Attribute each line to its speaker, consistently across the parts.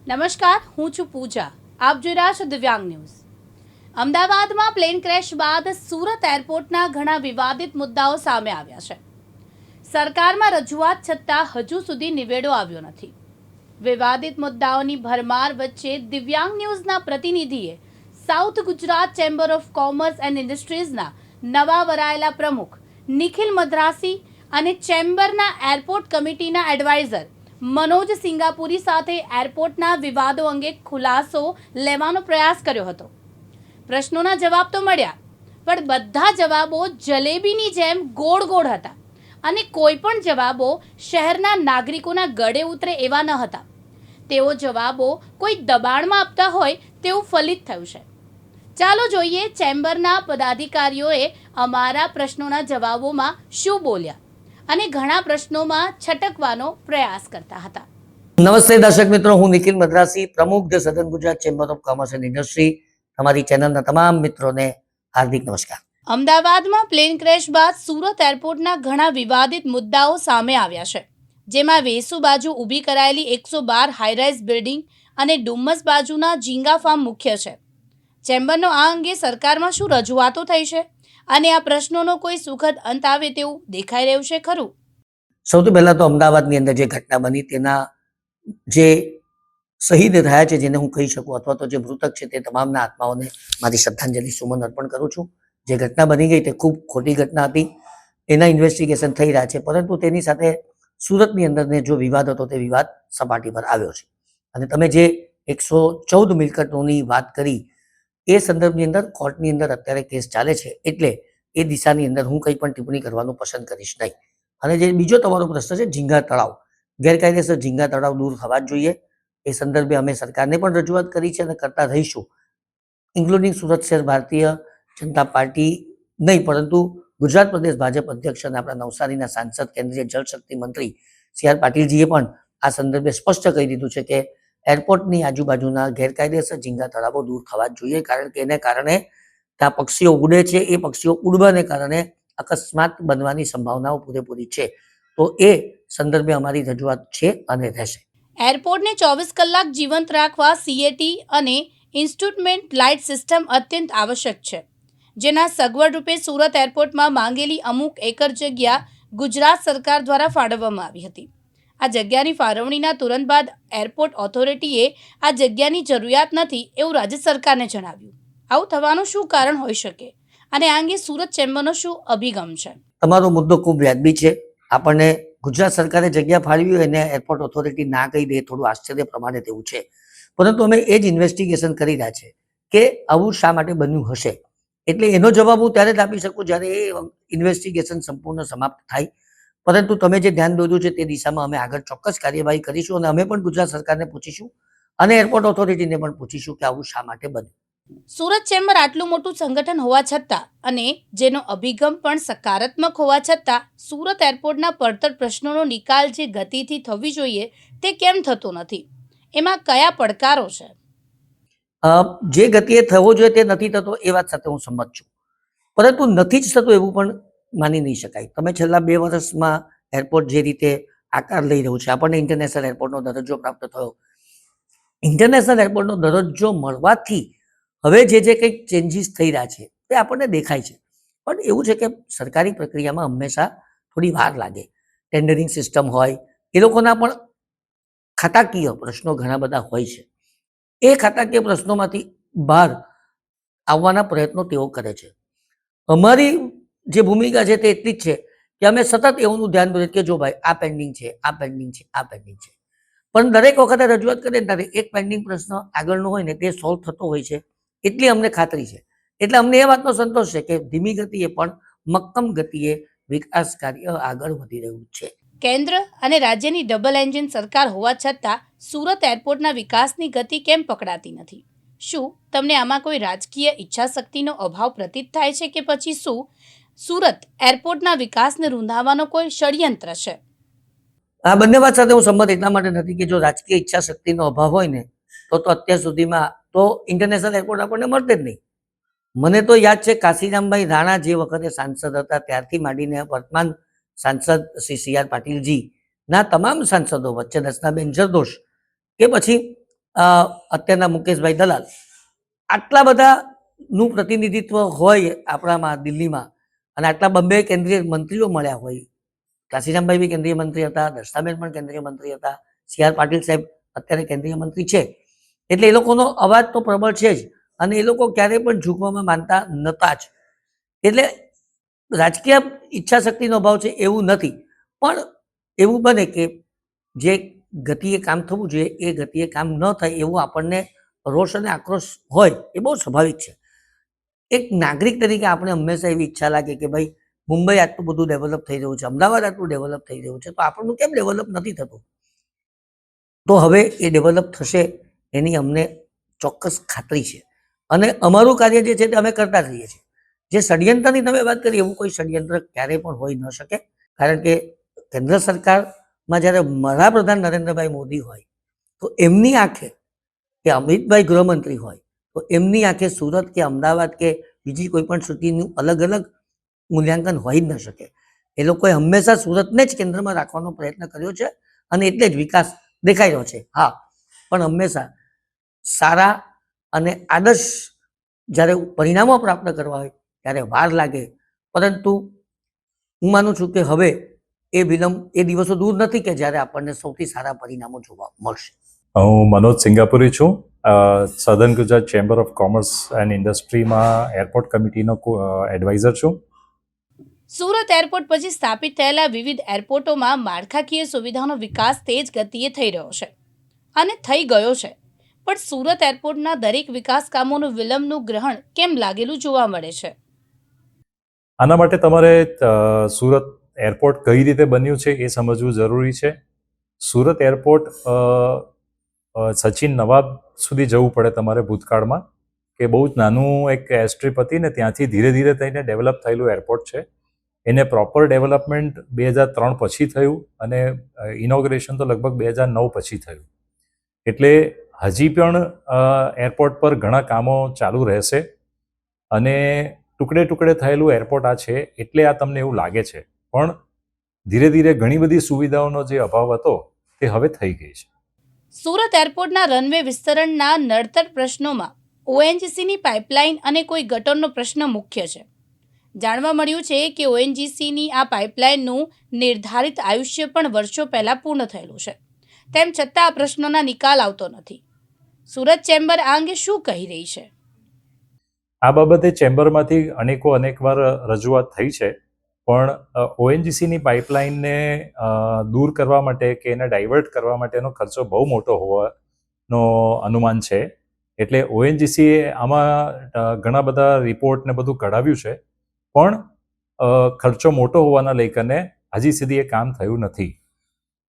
Speaker 1: નમસ્કાર, હું છું પૂજા. આપ જોઈ રહ્યા છો દિવ્યાંગ ન્યૂઝ. અમદાવાદમાં પ્લેન ક્રેશ બાદ સુરત એરપોર્ટના ઘણા વિવાદિત મુદ્દાઓ સામે આવ્યા છે. સરકારમાં રજૂઆત છતાં હજુ સુધી નિવેડો આવ્યો નથી. વિવાદિત મુદ્દાઓની ભરમાર વચ્ચે દિવ્યાંગ ન્યૂઝના પ્રતિનિધિએ South Gujarat Chamber of Commerce and ઇન્ડસ્ટ્રીઝના નવા વરાયેલા પ્રમુખ નિખિલ મદ્રાસી અને ચેમ્બરના એરપોર્ટ કમિટીના એડવાઇઝર મનોજ સિંગાપુરી સાથે એરપોર્ટના વિવાદો અંગે ખુલાસો લેવાનો પ્રયાસ કર્યો હતો. પ્રશ્નોના જવાબ તો મળ્યા, પણ બધા જવાબો જલેબીની જેમ ગોળ ગોળ હતા અને કોઈ પણ જવાબો શહેરના નાગરિકોના ગળે ઉતરે એવા ન હતા. તેઓ જવાબો કોઈ દબાણમાં આપતા હોય તેવું ફલિત થયું છે. ચાલો જોઈએ ચેમ્બરના પદાધિકારીઓએ અમારા પ્રશ્નોના જવાબોમાં શું બોલ્યા અને ઘણા પ્રશ્નોમાં છટકવાનો પ્રયાસ કરતા હતા.
Speaker 2: નમસ્તે દર્શક મિત્રો, હું નિખિલ મદ્રાસી, પ્રમુખ ધ સદન Gujarat Chamber of Commerce and industry. તમારી ચેનલના તમામ મિત્રોને હાર્દિક નમસ્કાર.
Speaker 1: અમદાવાદમાં પ્લેન ક્રેશ બાદ સુરત એરપોર્ટના ઘણા વિવાદિત મુદ્દાઓ સામે આવ્યા છે, જેમાં વેસુ બાજુ ઊભી કરાયેલી 112 હાઈરાઇઝ બિલ્ડિંગ અને ડુમ્મસ બાજુના ઝીંગા ફાર્મ મુખ્ય છે. ચેમ્બરનો આ અંગે સરકારમાં શું રજૂઆતો થઈ છે અને આ પ્રશ્નોનો કોઈ સુખદ અંત આવે તેવું દેખાઈ રહ્યું છે ખરું?
Speaker 2: સૌથી પહેલા તો અમદાવાદની અંદર જે ઘટના બની તેના જે શહીદ થયા છે, જેને હું કહી શકું, અથવા તો જે મૃતક છે, તે તમામના આત્માઓને મારી શ્રદ્ધાંજલિ સુમન અર્પણ કરું છું. જે ઘટના બની ગઈ તે ખૂબ ખોટી ઘટના હતી. એના ઇન્વેસ્ટિગેશન થઈ રહ્યા છે, પરંતુ તેની સાથે સુરતની અંદરને જો વિવાદ હતો તે વિવાદ સપાટી પર આવ્યો છે. અને તમે જે 114 મિલકતોની વાત કરી એ સંદર્ભની અંદર કોર્ટની અંદર અત્યારે કેસ ચાલે છે, એટલે એ દિશાની અંદર હું કંઈ પણ ટિપ્પણી કરવાનું પસંદ કરીશ નહીં. અને જે બીજો તમારો પ્રશ્ન છે, ઝીંગા તળાવ, ગેરકાયદેસર ઝીંગા તળાવ દૂર થવા જ જોઈએ. એ સંદર્ભે અમે સરકારને પણ રજૂઆત કરી છે અને કરતા રહીશું, ઇન્ક્લુડિંગ સુરત શહેર ભારતીય જનતા પાર્ટી નહીં, પરંતુ ગુજરાત પ્રદેશ ભાજપ અધ્યક્ષ અને આપણા નવસારીના સાંસદ કેન્દ્રીય જળશક્તિ મંત્રી સી.આર. પાટીલજીએ પણ આ સંદર્ભે સ્પષ્ટ કહી દીધું છે કે એરપોર્ટની આજુબાજુના ગેરકાયદેસર ઝીંગા તળાવો દૂર થવા જ જોઈએ, કારણ કે એને કારણે ત્યાં પક્ષીઓ ઉડે છે, એ પક્ષીઓ ઉડવાને કારણે અકસ્માત બનવાની સંભાવનાઓ પૂરેપૂરી છે. તો એ સંદર્ભે અમારી રજૂઆત છે અને રહેશે.
Speaker 1: એરપોર્ટને 24 કલાક જીવંત રાખવા સીએટી અને ઇન્સ્ટ્રુમેન્ટ લાઇટ સિસ્ટમ અત્યંત આવશ્યક છે, જેના સગવડ રૂપે સુરત એરપોર્ટમાં માંગેલી અમુક એકર જગ્યા ગુજરાત સરકાર દ્વારા ફાળવવામાં આવી હતી. આ જગ્યાની ફાળવણીના તુરંત બાદ એરપોર્ટ ઓથોરિટીએ આ જગ્યાની જરૂરિયાત નથી એવું રાજ્ય સરકારને જણાવ્યું. આવું થવાનું શું કારણ હોઈ શકે અને આ અંગે સુરત ચેમ્બરનો શું અભિગમ છે?
Speaker 2: તમારો મુદ્દો ખૂબ વ્યાજબી છે. આપણને ગુજરાત સરકારે જગ્યા ફાળવી હોય અને એરપોર્ટ ઓથોરિટી ના કહી દે, થોડું આશ્ચર્ય પ્રમાણે તેવું છે. પરંતુ અમે એ જ ઇન્વેસ્ટિગેશન કરી રહ્યા છે કે આવું શા માટે બન્યું હશે. એટલે એનો જવાબ હું ત્યારે જ આપી શકું જ્યારે એ ઇન્વેસ્ટિગેશન સંપૂર્ણ સમાપ્ત થાય. પરંતુ તમે જે ધ્યાન દોર્યું છે તે દિશામાં અમે આગળ ચોક્કસ કાર્યવાહી કરીશું અને અમે પણ ગુજરાત સરકારને પૂછીશું અને એરપોર્ટ ઓથોરિટીને પણ પૂછીશું કે આવું શા માટે બન્યું.
Speaker 1: સુરત ચેમ્બર આટલું મોટું સંગઠન હોવા છતાં અને જેનો અભિગમ પણ સકારાત્મક હોવા છતાં સુરત એરપોર્ટના પડતર પ્રશ્નોનો નિકાલ જે ગતિથી થવી જોઈએ તે કેમ થતો નથી? એમાં કયા પડકારો છે?
Speaker 2: જે ગતિએ થવો જોઈએ તે નથી થતો, એ વાત સાથે હું સંમત છું, પરંતુ નથી જ થતું એવું પણ માની નહીં શકાય. તમે છેલ્લા 2 વર્ષમાં એરપોર્ટ જે રીતે આકાર લઈ રહ્યું છે, આપણને ઇન્ટરનેશનલ એરપોર્ટનો દરજ્જો પ્રાપ્ત થયો. ઇન્ટરનેશનલ એરપોર્ટનો દરજ્જો મળવાથી હવે જે કંઈક ચેન્જીસ થઈ રહ્યા છે તે આપણને દેખાય છે. પણ એવું છે કે સરકારી પ્રક્રિયામાં હંમેશા થોડી વાર લાગે. ટેન્ડરિંગ સિસ્ટમ હોય, એ લોકોના પણ ખાતાકીય પ્રશ્નો ઘણા બધા હોય છે. એ ખાતાકીય પ્રશ્નોમાંથી બહાર આવવાના પ્રયત્નો તેઓ કરે છે. અમારી જે ભૂમિકા છે તે એટલી જ છે કે અમે સતત એવું ધ્યાન દોરીએ કે જો ભાઈ આ પેન્ડિંગ છે, આ પેન્ડિંગ છે, આ પેન્ડિંગ છે. પણ દરેક વખતે રજૂઆત કરીએ ત્યારે એક પેન્ડિંગ પ્રશ્ન આગળનો હોય ને તે સોલ્વ થતો હોય છે, એટલી અમને ખાતરી છે. એટલે અમને એ વાતનો સંતોષ છે કે ધીમી ગતિએ પણ મક્કમ ગતિએ વિકાસ કાર્ય આગળ વધી રહ્યું છે.
Speaker 1: કેન્દ્ર અને રાજ્યની ડબલ એન્જિન સરકાર હોવા છતાં સુરત એરપોર્ટના વિકાસની ગતિ કેમ પકડાતી નથી? શું તમને આમાં કોઈ રાજકીય ઈચ્છાશક્તિનો અભાવ પ્રતીત થાય છે કે પછી શું સુરત એરપોર્ટના વિકાસને રૂંધાવવાનો કોઈ ષડયંત્ર છે?
Speaker 2: આ બંને વાત સાથે હું સંમત એટલા માટે નથી કે જો રાજકીય ઈચ્છા શક્તિનો અભાવ હોય ને તો અત્યાર સુધીમાં તો ઇન્ટરનેશનલ એરપોર્ટ આપણને મળતે જ નહીં. મને તો યાદ છે કાશીરામભાઈ રાણા જે વખતે સાંસદ હતા ત્યારથી માંડીને વર્તમાન સાંસદ શ્રી સી.આર. પાટીલજી ના તમામ સાંસદો વચ્ચે દર્શનાબેન જરદોશ કે પછી અત્યારના મુકેશભાઈ દલાલ, આટલા બધાનું પ્રતિનિધિત્વ હોય આપણામાં દિલ્હીમાં, અને આટલા બંને કેન્દ્રીય મંત્રીઓ મળ્યા હોય. કાશીરામભાઈ બી કેન્દ્રીય મંત્રી હતા, દર્શનાબેન પણ કેન્દ્રીય મંત્રી હતા, સી.આર. પાટીલ સાહેબ અત્યારે કેન્દ્રીય મંત્રી છે. એટલે એ લોકોનો અવાજ તો પ્રબળ છે જ, અને એ લોકો ક્યારેય પણ ઝૂકવામાં માનતા નતા જ. એટલે રાજકીય ઈચ્છા શક્તિનો અભાવ છે એવું નથી, પણ એવું બને કે જે ગતિએ કામ થવું જોઈએ એ ગતિએ કામ ન થાય એવું આપણને રોષ અને આક્રોશ હોય, એ બહુ સ્વાભાવિક છે. એક નાગરિક તરીકે આપણે હંમેશા એવી ઈચ્છા લાગે કે ભાઈ મુંબઈ આટલું બધું ડેવલપ થઈ રહ્યું છે, અમદાવાદ આટલું ડેવલપ થઈ રહ્યું છે, તો આપણનું કેમ ડેવલપ નથી થતું? તો હવે એ ડેવલપ થશે એની અમને ચોક્કસ ખાતરી છે, અને અમારું કાર્ય જે છે તે અમે કરતા જ રહીએ છીએ. જે ષડયંત્રની તમે વાત કરી, એવું કોઈ ષડયંત્ર ક્યારેય પણ હોઈ ન શકે, કારણ કે કેન્દ્ર સરકારમાં જ્યારે વડાપ્રધાન નરેન્દ્રભાઈ મોદી હોય તો એમની આંખે, કે અમિતભાઈ ગૃહમંત્રી હોય તો એમની આંખે સુરત કે અમદાવાદ કે બીજી કોઈ પણ સિટીનું અલગ અલગ મૂલ્યાંકન હોઈ જ ન શકે. એ લોકોએ હંમેશા સુરતને જ કેન્દ્રમાં રાખવાનો પ્રયત્ન કર્યો છે, અને એટલે જ વિકાસ દેખાઈ રહ્યો છે. હા, પણ હંમેશા સારા અને આદર્શ જ્યારે પરિણામો પ્રાપ્ત કરવા હોય ત્યારે વાર લાગે, પરંતુ હું માનું છું કે હવે એ વિલંબ, એ દિવસો દૂર નથી કે જ્યારે આપણને સૌથી સારા પરિણામો જોવા મળશે.
Speaker 3: હું મનોજ સિંગાપુરી છું, southern Gujarat Chamber of Commerce and ઇન્ડસ્ટ્રીમાં એરપોર્ટ કમિટીનો એડવાઇઝર છું.
Speaker 1: સુરત એરપોર્ટ પછી સ્થાપિત થયેલા વિવિધ એરપોર્ટોમાં માળખાકીય સુવિધાનો વિકાસ તેજ ગતિએ થઈ રહ્યો છે અને થઈ ગયો છે, પણ સુરત એરપોર્ટના દરેક વિકાસ કામોનું વિલંબનું ગ્રહણ કેમ લાગેલું જોવા મળે છે?
Speaker 3: આના માટે તમારે સુરત એરપોર્ટ કઈ રીતે બન્યું છે એ સમજવું જરૂરી છે. સુરત એરપોર્ટ સચિન નવાબ સુધી જવું પડે તમારે ભૂતકાળમાં, કે બહુ જ નાનું એક એરસ્ટ્રીપ હતી ને ત્યાંથી ધીરે ધીરે થઈને ડેવલપ થયેલું એરપોર્ટ છે. એને પ્રોપર ડેવલપમેન્ટ 2003 પછી થયું, અને ઇનોગ્રેશન તો લગભગ 2009 પછી થયું. એટલે હજી પણ એરપોર્ટ પર ઘણા કામો ચાલુ રહેશે, અને ટુકડે ટુકડે થયેલું એરપોર્ટ આ છે એટલે આ તમને એવું લાગે છે, પણ ધીરે ધીરે ઘણી બધી સુવિધાઓનો જે અભાવ હતો તે હવે થઈ ગઈ છે.
Speaker 1: સુરત એરપોર્ટના રનવે વિસ્તરણના નડતર પ્રશ્નોમાં ઓએનજીસીની પાઇપલાઇન અને કોઈ ગટરનો પ્રશ્ન મુખ્ય છે. જાણવા મળ્યું છે કે ઓએનજીસીની આ પાઇપલાઇનનું નિર્ધારિત આયુષ્ય પણ વર્ષો પહેલા પૂર્ણ થયેલું છે, તેમ છતાં આ પ્રશ્નોના નિકાલ આવતો નથી. સુરત ચેમ્બર આ અંગે શું કહી રહી છે?
Speaker 3: આ બાબતે ચેમ્બરમાંથી અનેકવાર રજૂઆત થઈ છે, પણ ઓએનજીસીની પાઇપલાઇનને દૂર કરવા માટે કે એને ડાયવર્ટ કરવા માટેનો ખર્ચો બહુ મોટો હોવાનો અનુમાન છે. એટલે ઓએનજીસીએ આમાં ઘણા બધા રિપોર્ટ ને બધું કઢાવ્યું છે, પણ ખર્ચો મોટો હોવાના લઈને હજી સુધી એ કામ થયું નથી.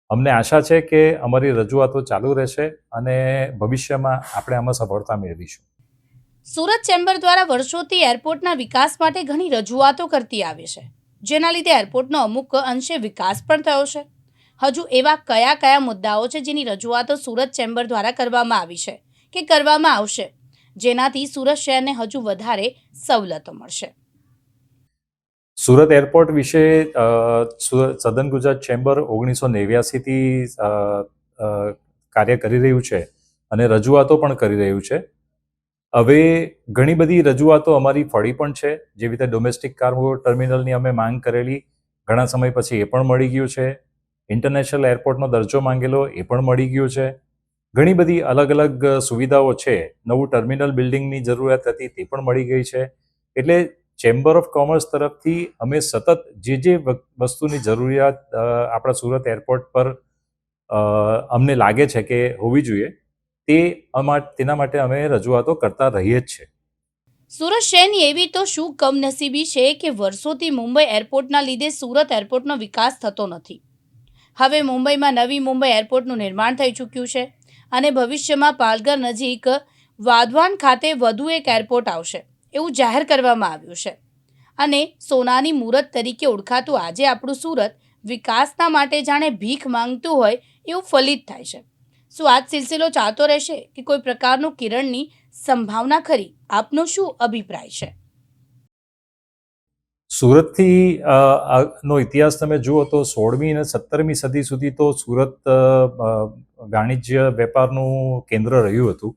Speaker 3: અમને આશા છે કે અમારી રજૂઆતો ચાલુ રહેશે અને ભવિષ્યમાં આપણે આમાં સફળતા મેળવીશું.
Speaker 1: સુરત ચેમ્બર દ્વારા વર્ષોથી એરપોર્ટના વિકાસ માટે ઘણી રજૂઆતો કરતી આવે છે, જેના લીધે એરપોર્ટનો અમુક અંશે વિકાસ પણ થયો છે. હજુ એવા કયા મુદ્દાઓ છે જેની રજૂઆતો સુરત ચેમ્બર દ્વારા કરવામાં આવી છે કે કરવામાં આવશે, જેનાથી સુરત શહેરને હજુ વધારે સવલતો મળશે?
Speaker 3: સુરત એરપોર્ટ વિશે સધર્ન ગુજરાત ચેમ્બર 1989થી કાર્ય કરી રહ્યું છે અને રજૂઆતો પણ કરી રહ્યું છે. હવે ઘણી બધી રજૂઆતો અમારી ફળી પણ છે, જેવી રીતે ડોમેસ્ટિક કાર્ગો ટર્મિનલની અમે માંગ કરેલી, ઘણા સમય પછી એ પણ મળી ગયું છે. ઇન્ટરનેશનલ એરપોર્ટનો દરજ્જો માંગેલો, એ પણ મળી ગયું છે. ઘણી બધી અલગ અલગ સુવિધાઓ છે. નવું ટર્મિનલ બિલ્ડિંગની જરૂરિયાત હતી, તે પણ મળી ગઈ છે. એટલે ચેમ્બર ઓફ કોમર્સ તરફથી અમે સતત જે વસ્તુની જરૂરિયાત આપણા સુરત એરપોર્ટ પર અમને લાગે છે કે હોવી જોઈએ, તેના માટે અમે રજૂઆતો કરતા રહીએ જ છે.
Speaker 1: સુરત શહેરની એવી તો શું કમનસીબી છે કે વર્ષોથી મુંબઈ એરપોર્ટના લીધે સુરત એરપોર્ટનો વિકાસ થતો નથી. હવે મુંબઈમાં નવી મુંબઈ એરપોર્ટનું નિર્માણ થઈ ચૂક્યું છે, અને ભવિષ્યમાં પાલઘર નજીક વાધવાન ખાતે વધુ એક એરપોર્ટ આવશે એવું જાહેર કરવામાં આવ્યું છે. અને સોનાની મૂરત તરીકે ઓળખાતું આજે આપણું સુરત વિકાસના માટે જાણે ભીખ માંગતું હોય એવું ફલિત થાય છે. શું આ જ સિલસિલો ચાલતો રહેશે કે કોઈ પ્રકારનું કિરણની સંભાવના ખરી? આપનો શું અભિપ્રાય છે?
Speaker 3: સુરતથી નો ઇતિહાસ તમે જુઓ તો 16મી અને 17મી સદી સુધી તો સુરત વાણિજ્ય વેપારનું કેન્દ્ર રહ્યું હતું.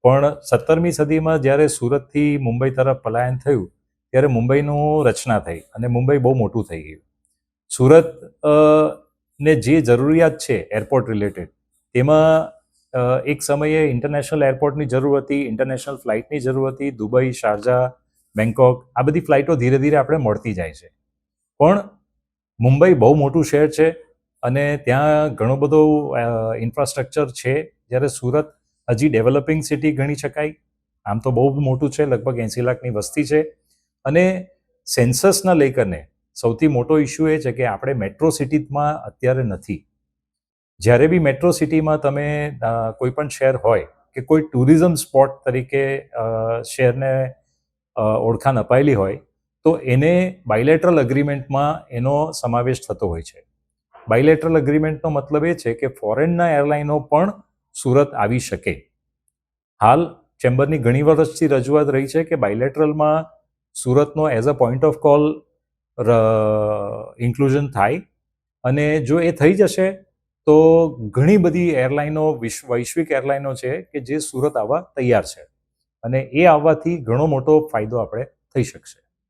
Speaker 3: પણ 17મી સદીમાં જ્યારે સુરતથી મુંબઈ તરફ પલાયન થયું ત્યારે મુંબઈનું રચના થઈ અને મુંબઈ બહુ મોટું થઈ ગયું. સુરત ને જે જરૂરિયાત છે એરપોર્ટ રિલેટેડ તેમાં એક સમયે ઇન્ટરનેશનલ એરપોર્ટની જરૂર હતી, ઇન્ટરનેશનલ ફ્લાઇટની જરૂર હતી. દુબઈ, શારજા, બેંકોક આ બધી ફ્લાઇટો ધીરે ધીરે આપણે મળતી જાય છે. પણ મુંબઈ બહુ મોટું શહેર છે અને ત્યાં ઘણો બધો ઇન્ફ્રાસ્ટ્રક્ચર છે, જ્યારે સુરત હજી ડેવલપિંગ સિટી ગણી શકાય. આમ તો બહુ મોટું છે, લગભગ 80 લાખની વસ્તી છે. અને સેન્સસના લેકરને સૌથી મોટો ઇસ્યુ એ છે કે આપણે મેટ્રો સિટીમાં અત્યારે નથી. જ્યારે બી મેટ્રો સિટીમાં તમે કોઈ પણ શહેર હોય કે કોઈ ટુરિઝમ સ્પોટ તરીકે શહેરને ઓળખાણ અપાયેલી હોય તો એને બાયલેટરલ અગ્રીમેન્ટમાં એનો સમાવેશ થતો હોય છે. બાયલેટરલ અગ્રીમેન્ટનો મતલબ એ છે કે ફોરેનના એરલાઇનો પણ સુરત આવી શકે. હાલ ચેમ્બરની ઘણી વર્ષથી રજૂઆત રહી છે કે બાયલેટરલમાં સુરતનો as a point of call inclusion થાય, અને જો એ થઈ જશે તો ઘણી બધી એરલાઇનો વૈશ્વિક એરલાઇનો છે કે જે સુરત આવવા તૈયાર છે, અને એ આવવાથી ઘણો મોટો ફાયદો આપણે થઈ શકશે.